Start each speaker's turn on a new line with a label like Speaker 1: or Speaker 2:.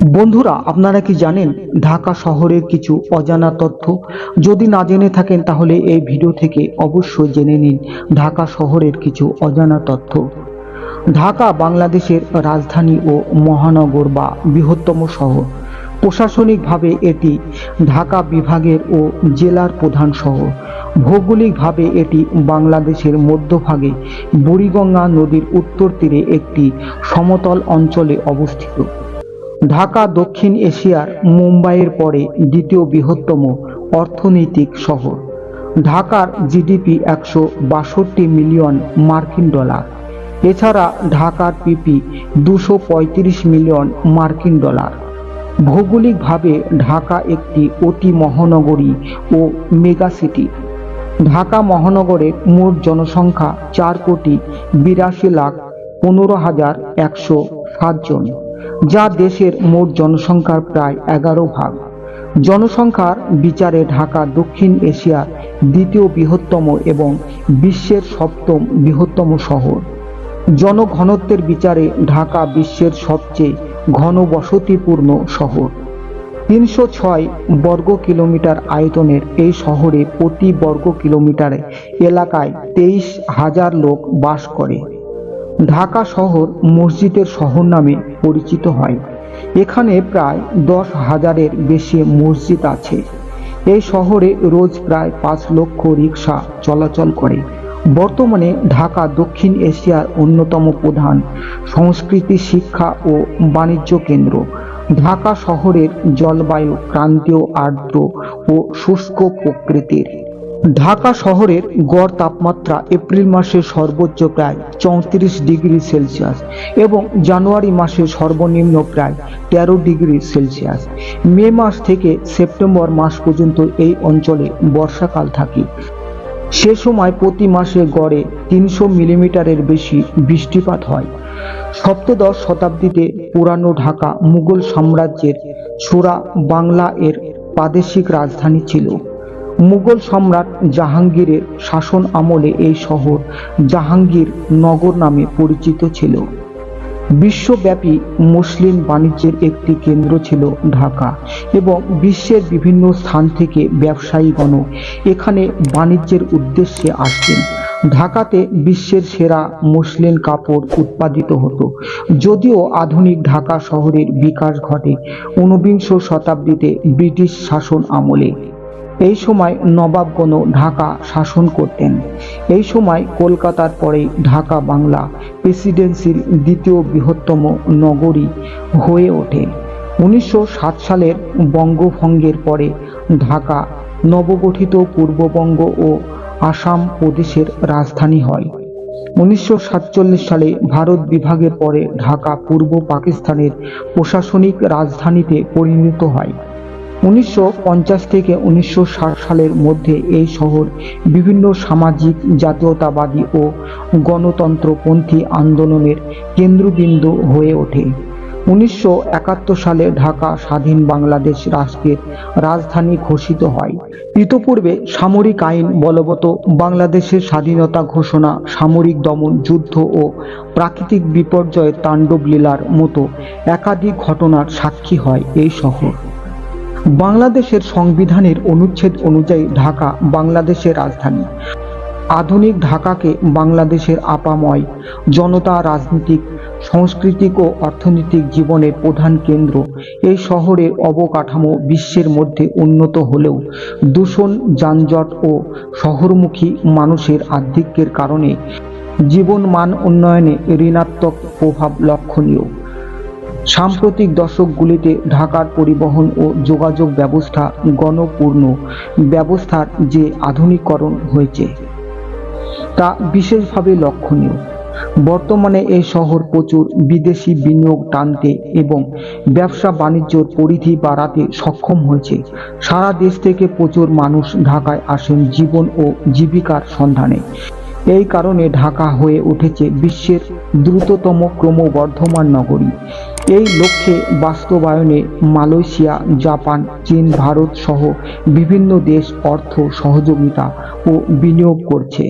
Speaker 1: বন্ধুরা, আপনারা কি জানেন ঢাকা শহরের কিছু অজানা তথ্য? যদি না জেনে থাকেন তাহলে এই ভিডিও থেকে অবশ্যই জেনে নিন ঢাকা শহরের কিছু অজানা তথ্য। ঢাকা বাংলাদেশের রাজধানী ও মহানগর বা বৃহত্তম শহর। প্রশাসনিকভাবে এটি ঢাকা বিভাগের ও জেলার প্রধান শহর। ভৌগোলিকভাবে এটি বাংলাদেশের মধ্যভাগে বুড়িগঙ্গা নদীর উত্তর তীরে একটি সমতল অঞ্চলে অবস্থিত। ঢাকা দক্ষিণ এশিয়ার মুম্বাইয়ের পরে দ্বিতীয় বৃহত্তম অর্থনৈতিক শহর। ঢাকার জিডিপি 162 মিলিয়ন মার্কিন ডলার। এছাড়া ঢাকার পিপি 235 মিলিয়ন মার্কিন ডলার। ভৌগোলিকভাবে ঢাকা একটি অতি মহানগরী ও মেগা সিটি। ঢাকা মহানগরের মোট জনসংখ্যা 4,82,15,107 জন, যা দেশের মোট জনসংখ্যার প্রায় 11 ভাগ। জনসংখ্যার বিচারে ঢাকা দক্ষিণ এশিয়ার দ্বিতীয় বৃহত্তম এবং বিশ্বের সপ্তম বৃহত্তম শহর। জনঘনত্বের বিচারে ঢাকা বিশ্বের সবচেয়ে ঘনবসতিপূর্ণ শহর। 306 বর্গ কিলোমিটার আয়তনের এই শহরে প্রতি বর্গ কিলোমিটার এলাকায় 23,000 লোক বাস করে। ঢাকা শহর মসজিদের শহর নামে পরিচিত হয়। এখানে প্রায় 10,000-এর বেশি মসজিদ আছে। এই শহরে রোজ প্রায় 5 লক্ষ রিক্সা চলাচল করে। বর্তমানে ঢাকা দক্ষিণ এশিয়ার অন্যতম প্রধান সংস্কৃতি, শিক্ষা ও বাণিজ্য কেন্দ্র। ঢাকা শহরের জলবায়ু ক্রান্তীয়, আর্দ্র ও শুষ্ক প্রকৃতির। ঢাকা শহরের গড় তাপমাত্রা এপ্রিল মাসে সর্বোচ্চ প্রায় 34 ডিগ্রি সেলসিয়াস এবং জানুয়ারি মাসে সর্বনিম্ন প্রায় 13 ডিগ্রি সেলসিয়াস। মে মাস থেকে সেপ্টেম্বর মাস পর্যন্ত এই অঞ্চলে বর্ষাকাল থাকে। সে সময় প্রতি মাসে গড়ে 300 মিলিমিটারের বেশি বৃষ্টিপাত হয়। সপ্তদশ শতাব্দীতে পুরানো ঢাকা মুঘল সাম্রাজ্যের সুরা বাংলা এর প্রাদেশিক রাজধানী ছিল। মুঘল সম্রাট জাহাঙ্গীরের শাসন আমলে এই শহর জাহাঙ্গীর নগর নামে পরিচিত ছিল। বিশ্বব্যাপী মুসলিম বাণিজ্যের একটি কেন্দ্র ছিল ঢাকা এবং বিশ্বের বিভিন্ন স্থান থেকে ব্যবসায়ীগণ এখানে বাণিজ্যের উদ্দেশ্যে আসতেন। ঢাকাতে বিশ্বের সেরা মসলিন কাপড় উৎপাদিত হতো। যদিও আধুনিক ঢাকা শহরের বিকাশ ঘটে 19বিংশ শতাব্দীতে ব্রিটিশ শাসন আমলে। এই সময় নবাবগণ ঢাকা শাসন করতেন। এই সময় কলকাতার পরে ঢাকা বাংলা প্রেসিডেন্সির দ্বিতীয় বৃহত্তম নগরী হয়ে ওঠে। 1907 সালের বঙ্গভঙ্গের পরে ঢাকা নবগঠিত পূর্ববঙ্গ ও আসাম প্রদেশের রাজধানী হয়। 1947 সালে ভারত বিভাগের পরে ঢাকা পূর্ব পাকিস্তানের প্রশাসনিক রাজধানীতে পরিণত হয়। 1950 থেকে 1960 সালের মধ্যে এই শহর বিভিন্ন সামাজিক, জাতীয়তাবাদী ও গণতন্ত্রপন্থী আন্দোলনের কেন্দ্রবিন্দু হয়ে ওঠে। 1971 সালে ঢাকা স্বাধীন বাংলাদেশ রাষ্ট্রের রাজধানী ঘোষিত হয়। ইতপূর্বে সামরিক আইন বলবৎ বাংলাদেশের স্বাধীনতা ঘোষণা, সামরিক দমন, যুদ্ধ ও প্রাকৃতিক বিপর্যয়ের তাণ্ডব লীলার মতো একাধিক ঘটনার সাক্ষী হয় এই শহর। বাংলাদেশের সংবিধানের অনুচ্ছেদ অনুযায়ী ঢাকা বাংলাদেশের রাজধানী। আধুনিক ঢাকাকে বাংলাদেশের আপাময় জনতা রাজনৈতিক, সাংস্কৃতিক ও অর্থনৈতিক জীবনের প্রধান কেন্দ্র। এই শহরের অবকাঠামো বিশ্বের মধ্যে উন্নত হলেও দূষণ, যানজট ও শহরমুখী মানুষের আধিক্যের কারণে জীবনমান উন্নয়নে ঋণাত্মক প্রভাব লক্ষণীয়। সাম্প্রতিক দশকগুলিতে ঢাকার পরিবহন ও যোগাযোগ ব্যবস্থা গণপূর্ণ ব্যবস্থার যে আধুনিকরণ হয়েছে তা বিশেষভাবে লক্ষণীয়। বর্তমানে এই শহর প্রচুর বিদেশি বিনিয়োগ টানতে এবং ব্যবসা বাণিজ্যর পরিধি বাড়াতে সক্ষম হয়েছে। সারা দেশ থেকে প্রচুর মানুষ ঢাকায় আসেন জীবন ও জীবিকার সন্ধানে। এই কারণে ঢাকা হয়ে উঠেছে বিশ্বের দ্রুততম ক্রমবর্ধমান নগরী। এই লক্ষ্যে বাস্তবায়নে মালয়েশিয়া, জাপান, চীন, ভারত সহ বিভিন্ন দেশ অর্থ সহযোগিতা ও বিনিয়োগ করছে।